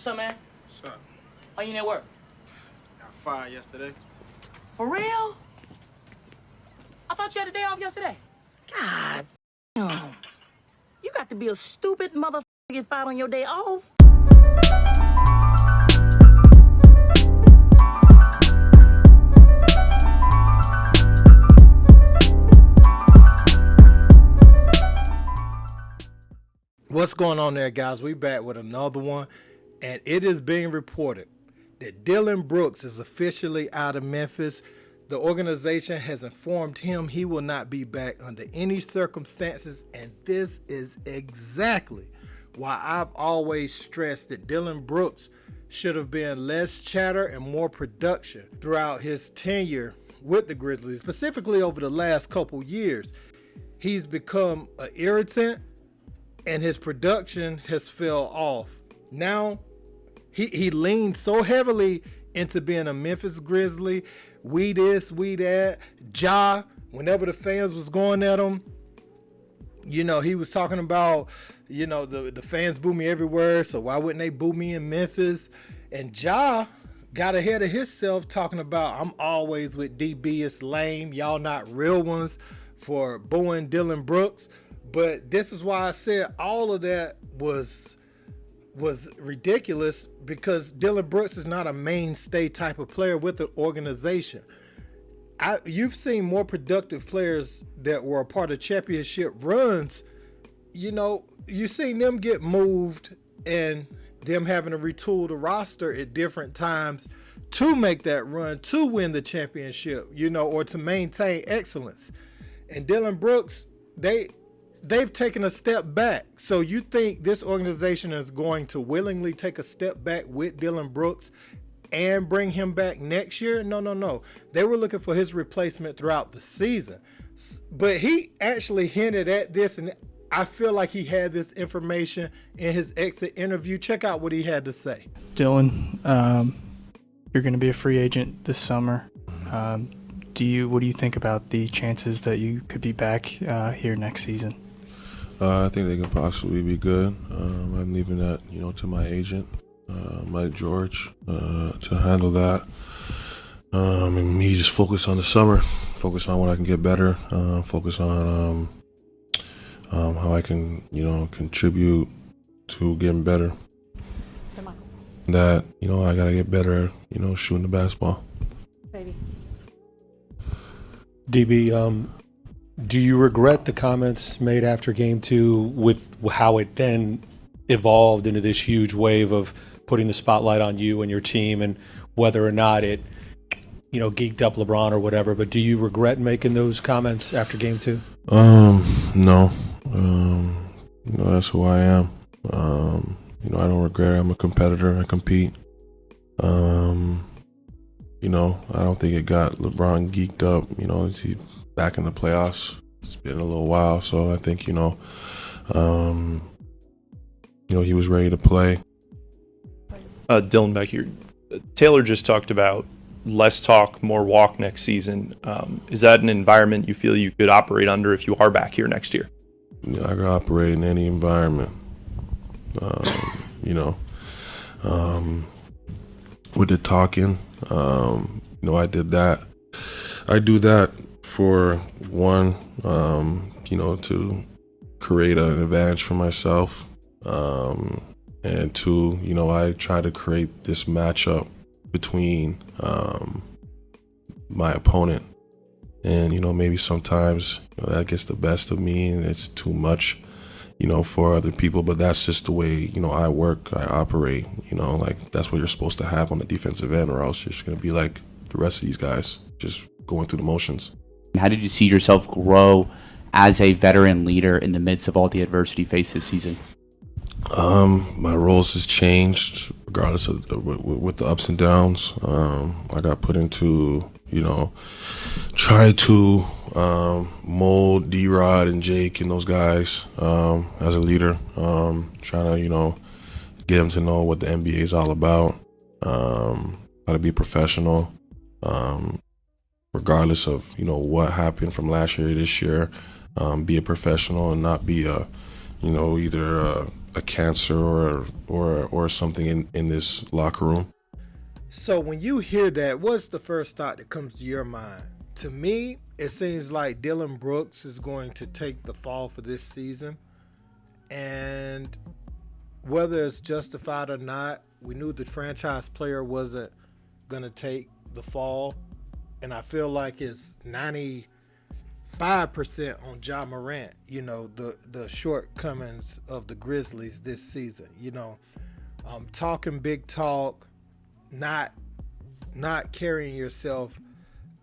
What's up, man? What's up? How you at work? Got fired yesterday. For real? I thought you had a day off yesterday. God damn. You got to be a stupid motherfucker to get fired on your day off. What's going on there, guys? We back with another one, and it is being reported that Dillon Brooks is officially out of Memphis. The organization has informed him he will not be back under any circumstances, and this is exactly why I've always stressed that Dillon Brooks should have been less chatter and more production throughout his tenure with the Grizzlies, specifically over the last couple years. He's become an irritant, and his production has fell off. Now, he leaned so heavily into being a Memphis Grizzly. We this, we that. Ja, whenever the fans was going at him, you know, he was talking about, you know, the fans boo me everywhere, so why wouldn't they boo me in Memphis? And Ja got ahead of himself talking about, I'm always with DB, it's lame, y'all not real ones, for booing Dillon Brooks. But this is why I said all of that was ridiculous, because Dillon Brooks is not a mainstay type of player with the organization. You've seen more productive players that were a part of championship runs. You know, you've seen them get moved and them having to retool the roster at different times to make that run, to win the championship, you know, or to maintain excellence. And Dillon Brooks, they've taken a step back. So you think this organization is going to willingly take a step back with Dillon Brooks and bring him back next year? No. They were looking for his replacement throughout the season. But he actually hinted at this, and I feel like he had this information in his exit interview. Check out what he had to say. Dillon, you're going to be a free agent this summer. What do you think about the chances that you could be back here next season? I think they can possibly be good. I'm leaving that, to my agent, Mike George, to handle that. And me just focus on the summer, focus on what I can get better, focus on how I can, contribute to getting better. That, I gotta get better, shooting the basketball. DB, do you regret the comments made after game 2 with how it then evolved into this huge wave of putting the spotlight on you and your team, and whether or not it, geeked up LeBron or whatever, but do you regret making those comments after game 2? No. That's who I am. I don't regret it. I'm a competitor. I compete. I don't think it got LeBron geeked up. Is he back in the playoffs? It's been a little while, so I think he was ready to play. Dillon, back here. Taylor just talked about less talk, more walk next season. Is that an environment you feel you could operate under if you are back here next year? Yeah, I could operate in any environment. With the talking, I did that. I do that for one, to create an advantage for myself. And two, I try to create this matchup between my opponent. And, maybe sometimes that gets the best of me and it's too much, for other people. But that's just the way, I work, I operate. That's what you're supposed to have on the defensive end, or else you're just going to be like the rest of these guys, just going through the motions. How did you see yourself grow as a veteran leader in the midst of all the adversity faced this season? My roles has changed regardless of with the ups and downs. I got put into, try to mold D-Rod and Jake and those guys as a leader. Trying to, get them to know what the NBA is all about, how to be professional, regardless of, what happened from last year to this year. Be a professional and not be a, either a cancer or something in this locker room. So when you hear that, what's the first thought that comes to your mind? To me, it seems like Dillon Brooks is going to take the fall for this season. And whether it's justified or not, we knew the franchise player wasn't going to take the fall. And I feel like it's 95% on Ja Morant, you know, the shortcomings of the Grizzlies this season. You know, talking big talk, not carrying yourself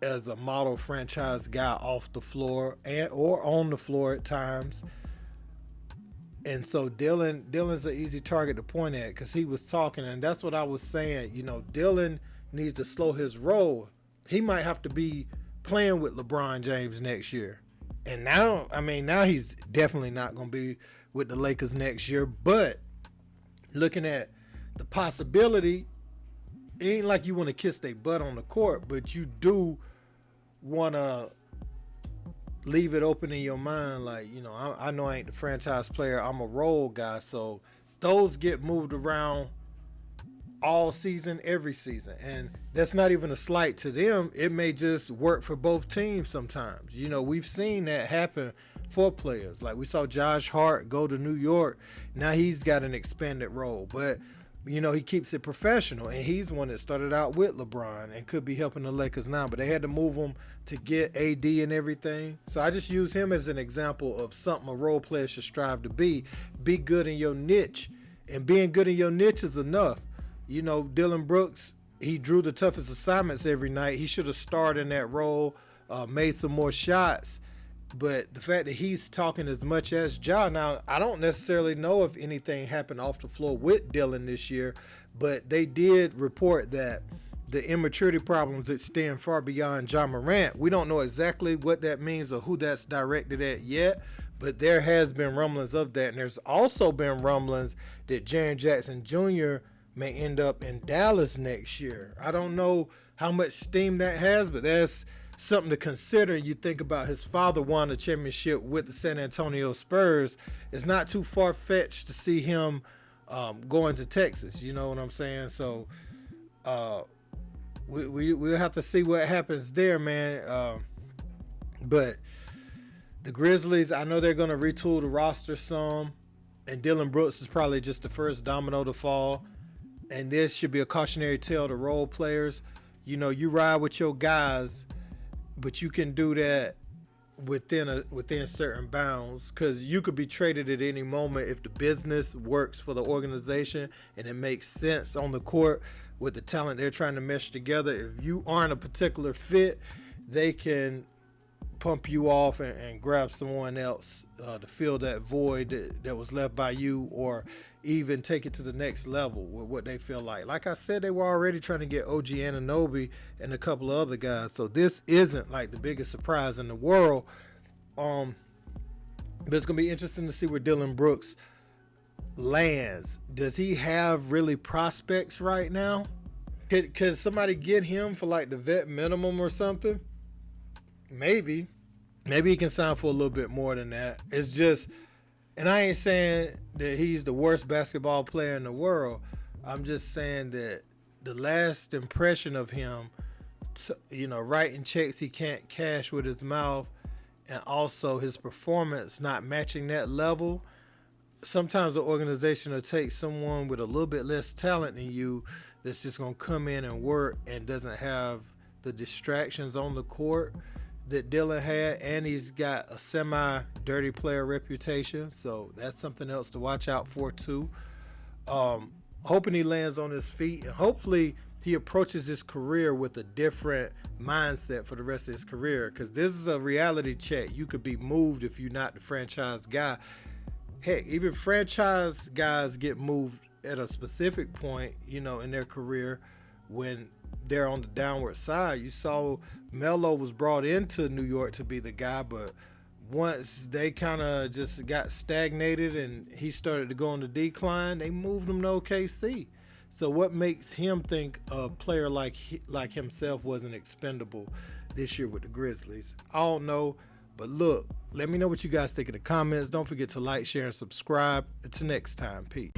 as a model franchise guy off the floor or on the floor at times. And so Dillon's an easy target to point at because he was talking, and that's what I was saying. You know, Dillon needs to slow his roll. He might have to be playing with LeBron James next year. And now he's definitely not going to be with the Lakers next year. But looking at the possibility, it ain't like you want to kiss their butt on the court, but you do want to leave it open in your mind. Like, you know, I know I ain't the franchise player. I'm a role guy. So those get moved around all season, every season. And that's not even a slight to them. It may just work for both teams sometimes. You know, we've seen that happen for players. Like we saw Josh Hart go to New York. Now he's got an expanded role. But, you know, he keeps it professional. And he's one that started out with LeBron and could be helping the Lakers now. But they had to move him to get AD and everything. So I just use him as an example of something a role player should strive to be. Be good in your niche. And being good in your niche is enough. You know, Dillon Brooks, he drew the toughest assignments every night. He should have started in that role, made some more shots. But the fact that he's talking as much as Ja, now, I don't necessarily know if anything happened off the floor with Dillon this year, but they did report that the immaturity problems extend far beyond Ja Morant. We don't know exactly what that means or who that's directed at yet, but there has been rumblings of that. And there's also been rumblings that Jaren Jackson Jr. may end up in Dallas next year. I don't know how much steam that has, but that's something to consider. You think about his father won a championship with the San Antonio Spurs. It's not too far-fetched to see him going to Texas. You know what I'm saying? So we'll have to see what happens there, man. But the Grizzlies, I know they're going to retool the roster some, and Dillon Brooks is probably just the first domino to fall. And this should be a cautionary tale to role players. You know, you ride with your guys, but you can do that within certain bounds, because you could be traded at any moment if the business works for the organization and it makes sense on the court with the talent they're trying to mesh together. If you aren't a particular fit, they can pump you off and grab someone else to fill that void that was left by you, or even take it to the next level with what they feel like. Like I said, they were already trying to get OG Anunoby and a couple of other guys, so this isn't like the biggest surprise in the world. But it's gonna be interesting to see where Dillon Brooks lands. Does he have really prospects right now? Could somebody get him for like the vet minimum or something? Maybe he can sign for a little bit more than that. It's just, and I ain't saying that he's the worst basketball player in the world. I'm just saying that the last impression of him, you know, writing checks he can't cash with his mouth, and also his performance not matching that level. Sometimes the organization will take someone with a little bit less talent than you that's just going to come in and work and doesn't have the distractions on the court that Dillon had, and he's got a semi-dirty player reputation, so that's something else to watch out for too. Hoping he lands on his feet, and hopefully he approaches his career with a different mindset for the rest of his career, because this is a reality check. You could be moved if you're not the franchise guy. Heck, even franchise guys get moved at a specific point, you know, in their career when they're on the downward side. You saw Melo was brought into New York to be the guy, but once they kind of just got stagnated and he started to go on the decline, they moved him to OKC. So what makes him think a player like himself wasn't expendable this year with the Grizzlies? I don't know, But look, let me know what you guys think in the comments. Don't forget to like, share, and subscribe. Until next time, peace.